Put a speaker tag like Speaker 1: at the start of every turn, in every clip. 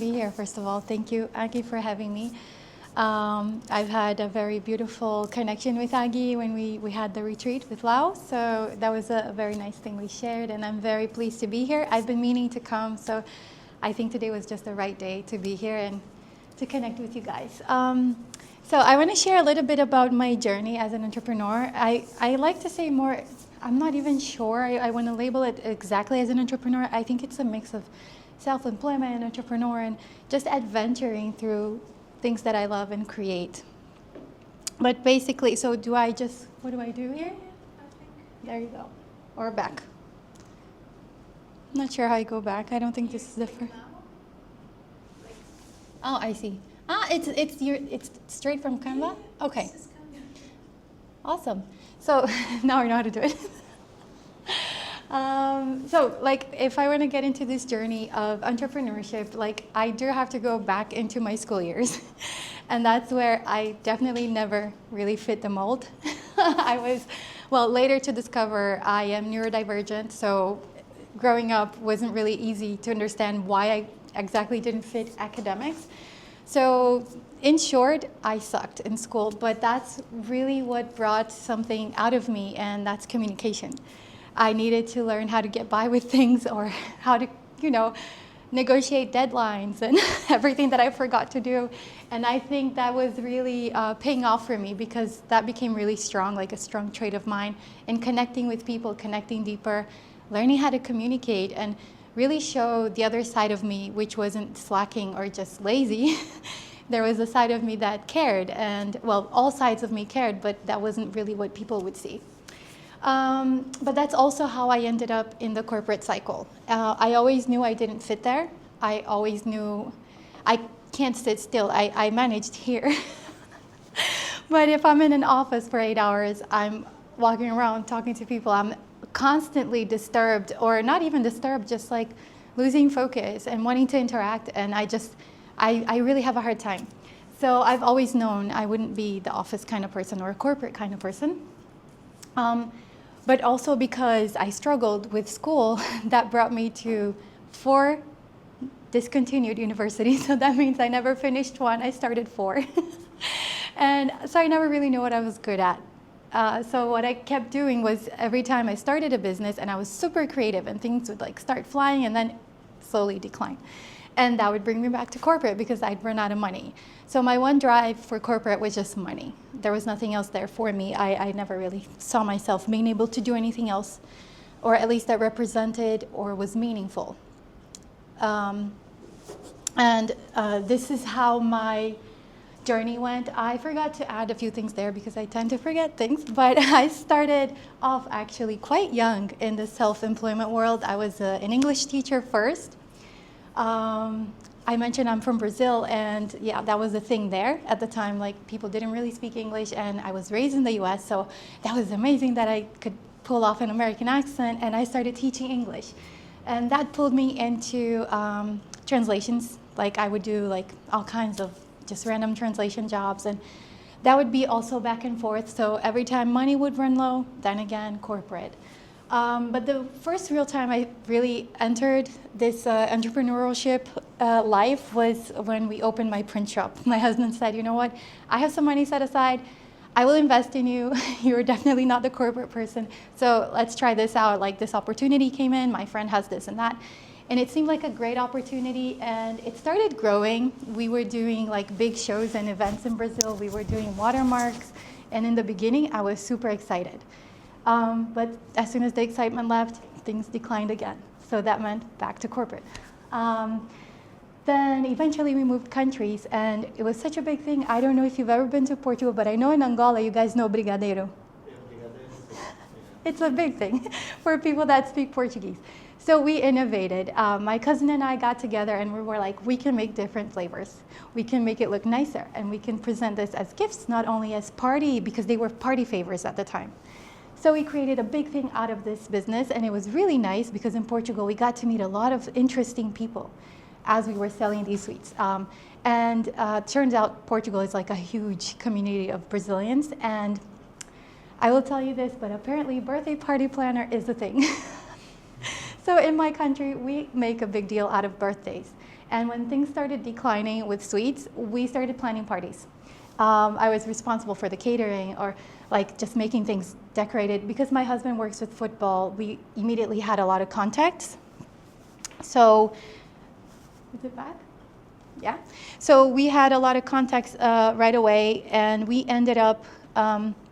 Speaker 1: Be here, first of all. Thank you, Aggie, for having me. I've had a very beautiful connection with Aggie when we had the retreat with Lau, so that was a very nice thing we shared, and I'm very pleased to be here. I've been meaning to come, so I think today was just the right day to be here and to connect with you guys. So I want to share a little bit about my journey as an entrepreneur. I like to say more, I'm not even sure I want to label it exactly as an entrepreneur. I think it's a mix of self-employment and entrepreneur and just adventuring through things that I love and create. But basically, so what do I do here? There you go. Or back. I'm not sure how I go back. I don't think this is the first. Oh, I see. It's straight from Canva? Okay. Awesome. So now I know how to do it. So like if I want to get into this journey of entrepreneurship, like I do have to go back into my school years. And that's where I definitely never really fit the mold. Later to discover I am neurodivergent, so growing up wasn't really easy to understand why I exactly didn't fit academics. So in short, I sucked in school, but that's really what brought something out of me, and that's communication. I needed to learn how to get by with things, or how to, negotiate deadlines and everything that I forgot to do. And I think that was really paying off for me, because that became really strong, like a strong trait of mine, in connecting with people, connecting deeper, learning how to communicate, and really show the other side of me, which wasn't slacking or just lazy. There was a side of me that cared, and all sides of me cared, but that wasn't really what people would see. But that's also how I ended up in the corporate cycle. I always knew I didn't fit there. I always knew I can't sit still. I managed here. But if I'm in an office for 8 hours, I'm walking around talking to people, I'm constantly disturbed, or not even disturbed, just like losing focus and wanting to interact. And I really have a hard time. So I've always known I wouldn't be the office kind of person or a corporate kind of person. But also because I struggled with school, that brought me to 4 discontinued universities. So that means I never finished one, I started 4. And so I never really knew what I was good at. So what I kept doing was every time I started a business and I was super creative and things would like start flying and then slowly decline. And that would bring me back to corporate because I'd run out of money. So my one drive for corporate was just money. There was nothing else there for me. I never really saw myself being able to do anything else, or at least that represented or was meaningful. This is how my journey went. I forgot to add a few things there because I tend to forget things, but I started off actually quite young in the self-employment world. I was an English teacher first. I mentioned I'm from Brazil, and yeah, that was the thing there at the time. Like, people didn't really speak English, and I was raised in the US, so that was amazing that I could pull off an American accent, and I started teaching English. And that pulled me into translations. Like, I would do like all kinds of just random translation jobs, and that would be also back and forth. So every time money would run low, then again, corporate. But the first real time I really entered this entrepreneurship life was when we opened my print shop. My husband said, you know what, I have some money set aside. I will invest in you. You're definitely not the corporate person. So let's try this out. Like, this opportunity came in, my friend has this and that. And it seemed like a great opportunity, and it started growing. We were doing like big shows and events in Brazil. We were doing watermarks. And in the beginning, I was super excited. But as soon as the excitement left, things declined again. So that meant back to corporate. Then eventually we moved countries, and it was such a big thing. I don't know if you've ever been to Portugal, but I know in Angola you guys know brigadeiro. It's a big thing for people that speak Portuguese. So we innovated. My cousin and I got together and we were like, we can make different flavors. We can make it look nicer, and we can present this as gifts, not only as party, because they were party favors at the time. So we created a big thing out of this business, and it was really nice because in Portugal we got to meet a lot of interesting people as we were selling these sweets. Turns out Portugal is like a huge community of Brazilians, and I will tell you this, but apparently birthday party planner is a thing. So in my country, we make a big deal out of birthdays. And when things started declining with sweets, we started planning parties. I was responsible for the catering or like just making things decorated. Because my husband works with football, we immediately had a lot of contacts. So, is it back? Yeah. So we had a lot of contacts right away, and we ended up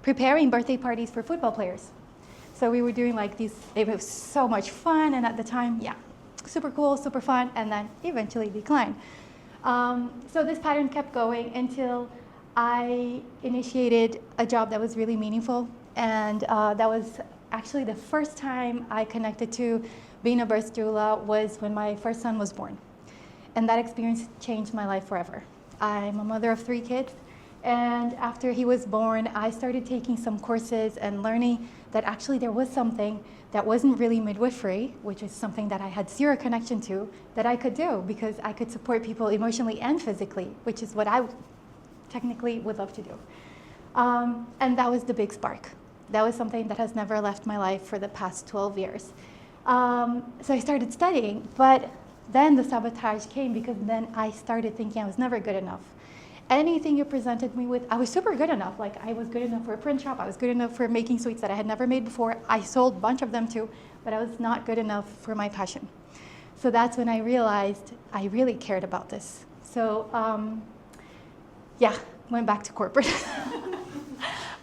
Speaker 1: preparing birthday parties for football players. So we were doing like these, it was so much fun, and at the time, yeah, super cool, super fun, and then eventually declined. So this pattern kept going until I initiated a job that was really meaningful, and that was actually the first time I connected to being a birth doula was when my first son was born. And that experience changed my life forever. I'm a mother of 3 kids, and after he was born, I started taking some courses and learning that actually there was something that wasn't really midwifery, which is something that I had zero connection to, that I could do because I could support people emotionally and physically, which is what I technically would love to do. And that was the big spark. That was something that has never left my life for the past 12 years. So I started studying, but then the sabotage came because then I started thinking I was never good enough. Anything you presented me with, I was super good enough. Like I was good enough for a print shop. I was good enough for making sweets that I had never made before. I sold a bunch of them too, but I was not good enough for my passion. So that's when I realized I really cared about this. So yeah, went back to corporate.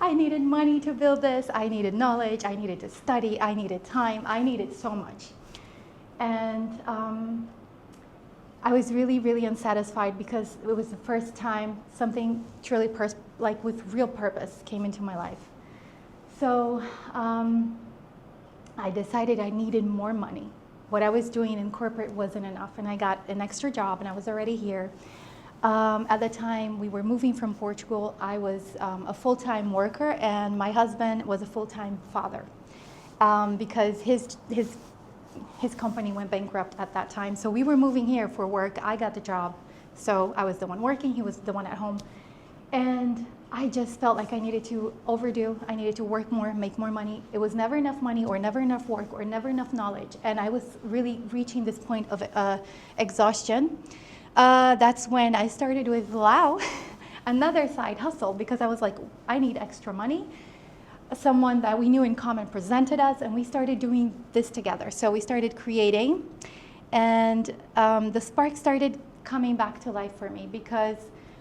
Speaker 1: I needed money to build this. I needed knowledge. I needed to study. I needed time. I needed so much. And I was really, really unsatisfied because it was the first time something truly like with real purpose came into my life. So I decided I needed more money. What I was doing in corporate wasn't enough, and I got an extra job, and I was already here. At the time, we were moving from Portugal. I was a full-time worker, and my husband was a full-time father because his company went bankrupt at that time. So we were moving here for work. I got the job. So I was the one working. He was the one at home. And I just felt like I needed to overdo. I needed to work more, make more money. It was never enough money or never enough work or never enough knowledge. And I was really reaching this point of exhaustion. That's when I started with Lao, another side hustle, because I was like, I need extra money. Someone that we knew in common presented us, and we started doing this together. So we started creating, and the spark started coming back to life for me because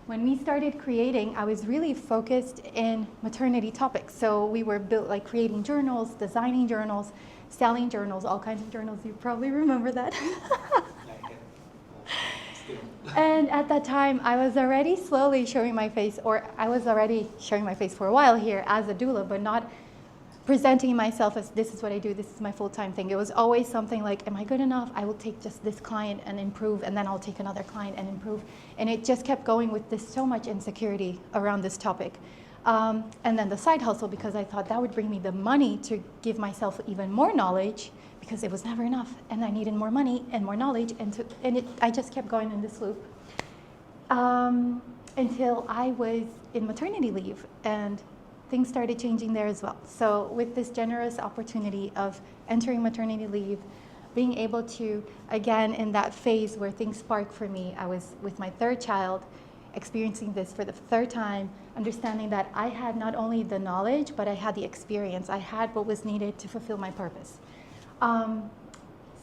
Speaker 1: when we started creating, I was really focused in maternity topics. So we were like creating journals, designing journals, selling journals, all kinds of journals. You probably remember that. And at that time, I was already slowly showing my face, or I was already showing my face for a while here as a doula, but not presenting myself as this is what I do, this is my full-time thing. It was always something like, am I good enough? I will take just this client and improve, and then I'll take another client and improve. And it just kept going with this so much insecurity around this topic. And then the side hustle, because I thought that would bring me the money to give myself even more knowledge, because it was never enough, and I needed more money and more knowledge, I just kept going in this loop until I was in maternity leave, and things started changing there as well. So with this generous opportunity of entering maternity leave, being able to, again, in that phase where things sparked for me, I was with my 3rd child, experiencing this for the 3rd time, understanding that I had not only the knowledge, but I had the experience. I had what was needed to fulfill my purpose.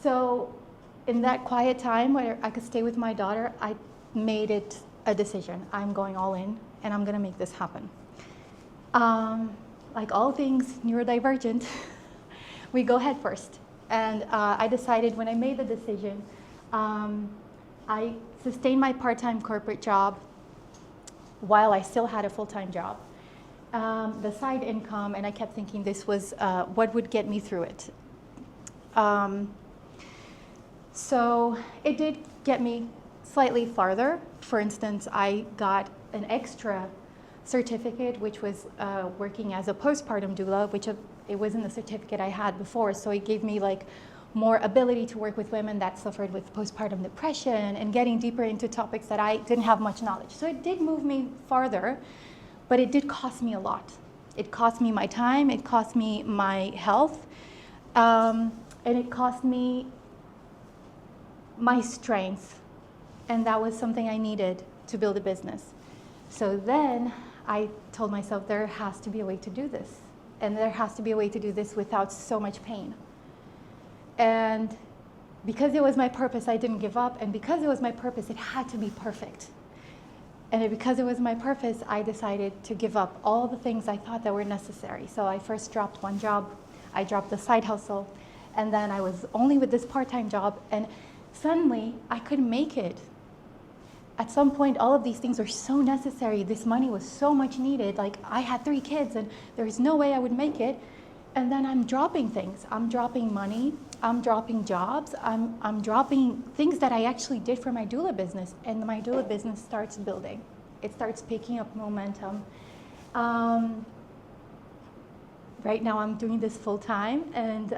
Speaker 1: So in that quiet time where I could stay with my daughter, I made it a decision. I'm going all in, and I'm going to make this happen. Like all things neurodivergent, we go head first. And I decided when I made the decision, I sustained my part-time corporate job while I still had a full-time job. The side income, and I kept thinking this was what would get me through it. So it did get me slightly farther. For instance, I got an extra certificate, which was working as a postpartum doula, which it wasn't the certificate I had before. So it gave me like more ability to work with women that suffered with postpartum depression and getting deeper into topics that I didn't have much knowledge. So it did move me farther, but it did cost me a lot. It cost me my time, it cost me my health, and it cost me my strength And that was something I needed to build a business. So then I told myself there has to be a way to do this. And there has to be a way to do this without so much pain. And because it was my purpose, I didn't give up. And because it was my purpose, it had to be perfect. And because it was my purpose, I decided to give up all the things I thought that were necessary. So I first dropped one job. I dropped the side hustle. And then I was only with this part-time job. And suddenly, I couldn't make it. At some point, all of these things were so necessary. This money was so much needed. Like, I had 3 kids, and there was no way I would make it. And then I'm dropping things. I'm dropping money. I'm dropping jobs. I'm dropping things that I actually did for my doula business. And my doula business starts building. It starts picking up momentum. Right now, I'm doing this full time. And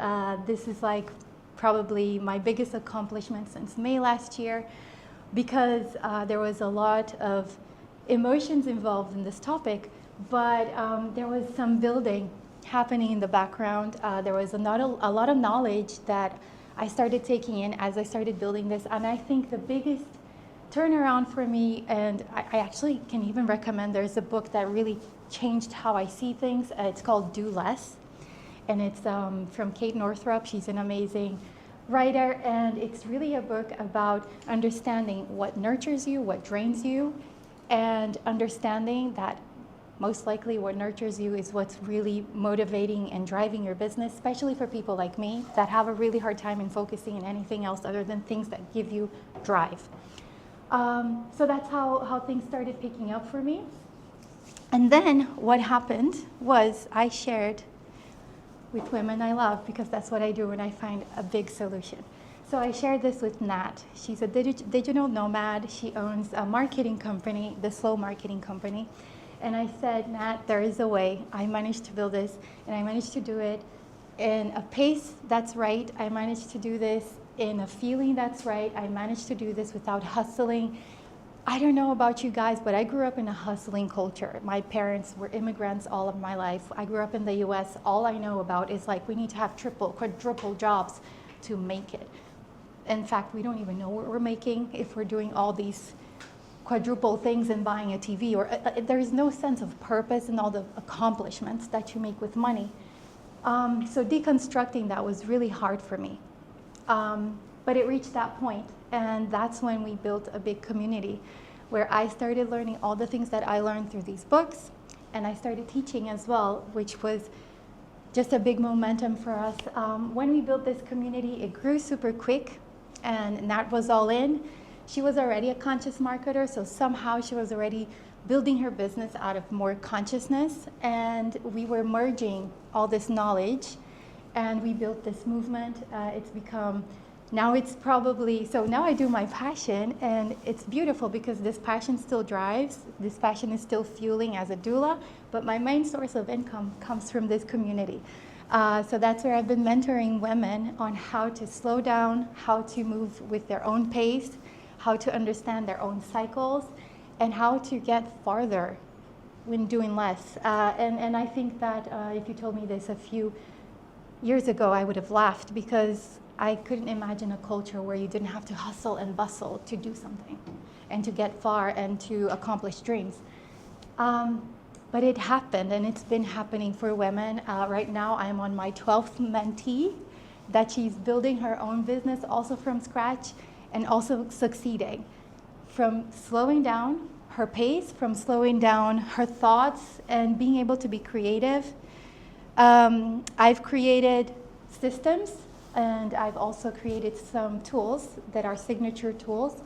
Speaker 1: this is like probably my biggest accomplishment since May last year, because there was a lot of emotions involved in this topic, but there was some building happening in the background. There was a lot of knowledge that I started taking in as I started building this, and I think the biggest turnaround for me, and I actually can even recommend, there's a book that really changed how I see things. It's called Do Less, and it's from Kate Northrup. She's an amazing writer, and it's really a book about understanding what nurtures you, what drains you, and understanding that most likely what nurtures you is what's really motivating and driving your business, especially for people like me that have a really hard time in focusing on anything else other than things that give you drive. So that's how things started picking up for me. And then what happened was I shared with women I love, because that's what I do when I find a big solution. So I shared this with Nat. She's a digital nomad. She owns a marketing company, the Slow Marketing Company. And I said, Nat, there is a way. I managed to build this, and I managed to do it in a pace that's right. I managed to do this in a feeling that's right. I managed to do this without hustling. I don't know about you guys, but I grew up in a hustling culture. My parents were immigrants all of my life. I grew up in the US. All I know about is like we need to have triple, quadruple jobs to make it. In fact, we don't even know what we're making if we're doing all these quadruple things and buying a TV. Or there is no sense of purpose in all the accomplishments that you make with money. So deconstructing that was really hard for me. But it reached that point, and that's when we built a big community where I started learning all the things that I learned through these books, and I started teaching as well, which was just a big momentum for us. When we built this community, it grew super quick, and Nat was all in. She was already a conscious marketer, so somehow she was already building her business out of more consciousness, and we were merging all this knowledge, and we built this movement. It's become, now it's probably, so now I do my passion, and it's beautiful because this passion still drives, this passion is still fueling as a doula, but my main source of income comes from this community. So that's where I've been mentoring women on how to slow down, how to move with their own pace, how to understand their own cycles, and how to get farther when doing less. And I think that if you told me this a few years ago, I would have laughed, because I couldn't imagine a culture where you didn't have to hustle and bustle to do something and to get far and to accomplish dreams. But it happened, and it's been happening for women. Right now, I'm on my 12th mentee that she's building her own business also from scratch and also succeeding. From slowing down her pace, from slowing down her thoughts and being able to be creative. I've created systems, and I've also created some tools that are signature tools.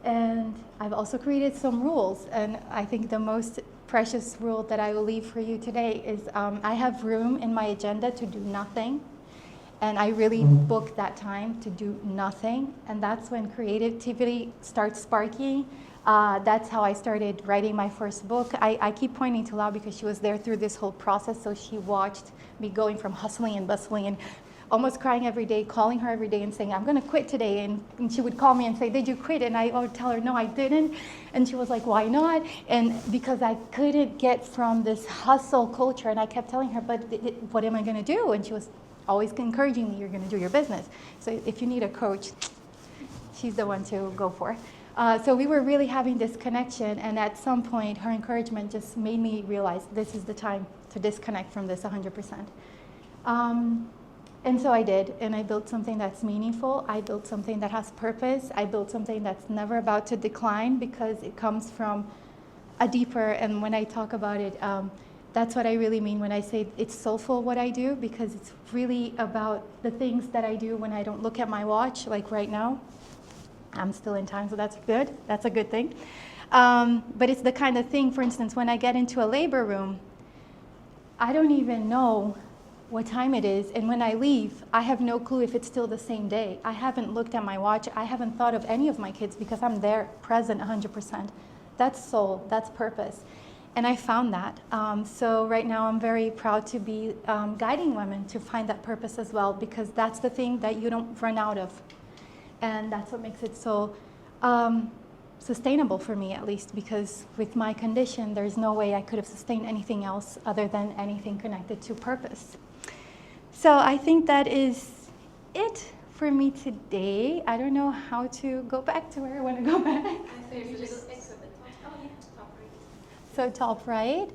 Speaker 1: And I've also created some rules. And I think the most precious rule that I will leave for you today is I have room in my agenda to do nothing. And I really book that time to do nothing. And that's when creativity starts sparking. That's how I started writing my first book. I keep pointing to Lau because she was there through this whole process. So she watched me going from hustling and bustling and almost crying every day, calling her every day and saying, I'm going to quit today. And she would call me and say, did you quit? And I would tell her, no, I didn't. And she was like, why not? And because I couldn't get from this hustle culture. And I kept telling her, but what am I going to do? And she was always encouraging me, you're going to do your business. So if you need a coach, she's the one to go for. So we were really having this connection, and at some point, her encouragement just made me realize this is the time to disconnect from this 100%. And so I did, and I built something that's meaningful. I built something that has purpose. I built something that's never about to decline because it comes from a deeper, and when I talk about it, that's what I really mean when I say it's soulful what I do, because it's really about the things that I do when I don't look at my watch, like right now. I'm still in time, so that's good. That's a good thing. But it's the kind of thing, for instance, when I get into a labor room, I don't even know what time it is, and when I leave, I have no clue if it's still the same day. I haven't looked at my watch. I haven't thought of any of my kids because I'm there, present 100%. That's soul, that's purpose. And I found that. So right now I'm very proud to be guiding women to find that purpose as well, because that's the thing that you don't run out of. And that's what makes it so sustainable for me, at least, because with my condition, there's no way I could have sustained anything else other than anything connected to purpose. So I think that is it for me today. I don't know how to go back to where I want to go back. So top right.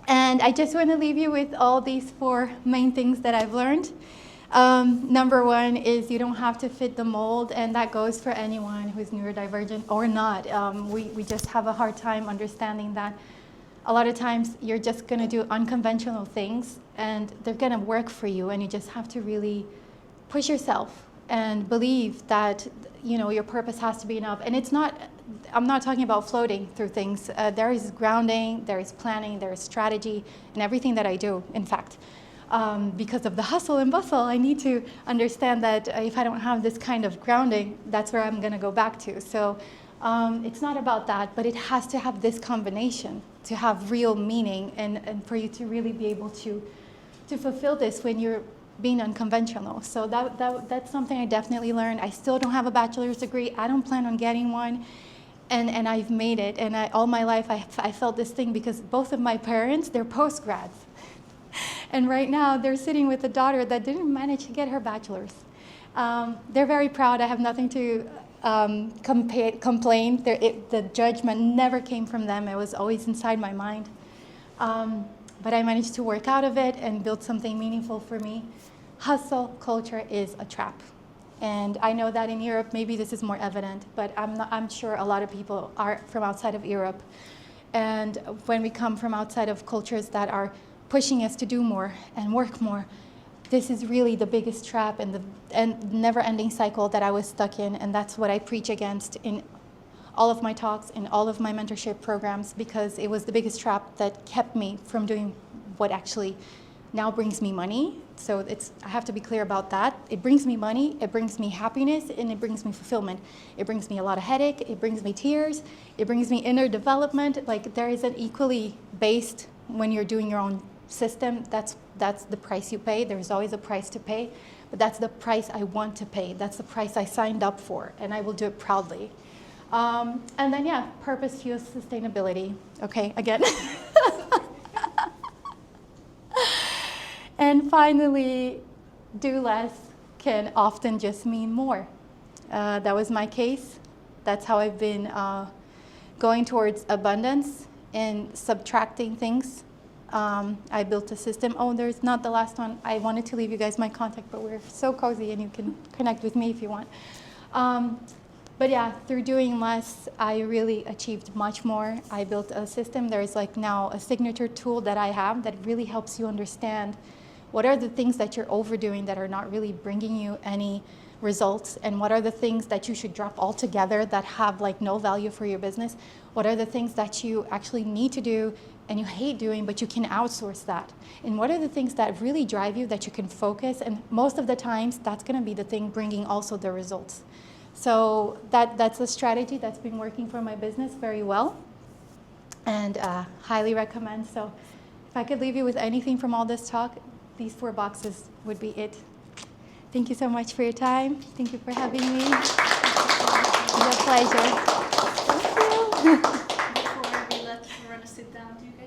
Speaker 1: And I just want to leave you with all these 4 main things that I've learned. Number 1 is you don't have to fit the mold, and that goes for anyone who's neurodivergent or not. We just have a hard time understanding that a lot of times you're just going to do unconventional things, and they're going to work for you, and you just have to really push yourself and believe that, you know, your purpose has to be enough. And it's not, I'm not talking about floating through things. There is grounding, there is planning, there is strategy, and everything that I do, in fact. Because of the hustle and bustle, I need to understand that if I don't have this kind of grounding, that's where I'm going to go back to. So it's not about that, but it has to have this combination to have real meaning, and for you to really be able to fulfill this when you're being unconventional. So that's something I definitely learned. I still don't have a bachelor's degree. I don't plan on getting one. And I've made it. And all my life I felt this thing because both of my parents, they're postgrads. And right now they're sitting with a daughter that didn't manage to get her bachelor's. They're very proud. I have nothing to complain. The judgment never came from them. It was always inside my mind. But I managed to work out of it and build something meaningful for me. Hustle culture is a trap. And I know that in Europe, maybe this is more evident, but I'm sure a lot of people are from outside of Europe. And when we come from outside of cultures that are pushing us to do more and work more, this is really the biggest trap and the never-ending cycle that I was stuck in. And that's what I preach against in all of my talks, in all of my mentorship programs, because it was the biggest trap that kept me from doing what actually now brings me money. So I have to be clear about that. It brings me money, it brings me happiness, and it brings me fulfillment. It brings me a lot of headache, it brings me tears, it brings me inner development. Like, there is an equally based, when you're doing your own system, that's the price you pay. There's always a price to pay, but that's the price I want to pay. That's the price I signed up for, and I will do it proudly. And then, yeah, purpose fuels sustainability. Okay, again. And finally, do less can often just mean more. That was my case. That's how I've been going towards abundance and subtracting things. I built a system. Oh, there's not the last one. I wanted to leave you guys my contact, but we're so cozy and you can connect with me if you want. But yeah, through doing less, I really achieved much more. I built a system. There's like now a signature tool that I have that really helps you understand what are the things that you're overdoing that are not really bringing you any results, and what are the things that you should drop altogether that have like no value for your business. What are the things that you actually need to do and you hate doing, but you can outsource that? And what are the things that really drive you that you can focus? And most of the times, that's going to be the thing bringing also the results. So that's a strategy that's been working for my business very well, and highly recommend. So if I could leave you with anything from all this talk, these 4 boxes would be it. Thank you so much for your time. Thank you for having me. It's a pleasure. Thank you.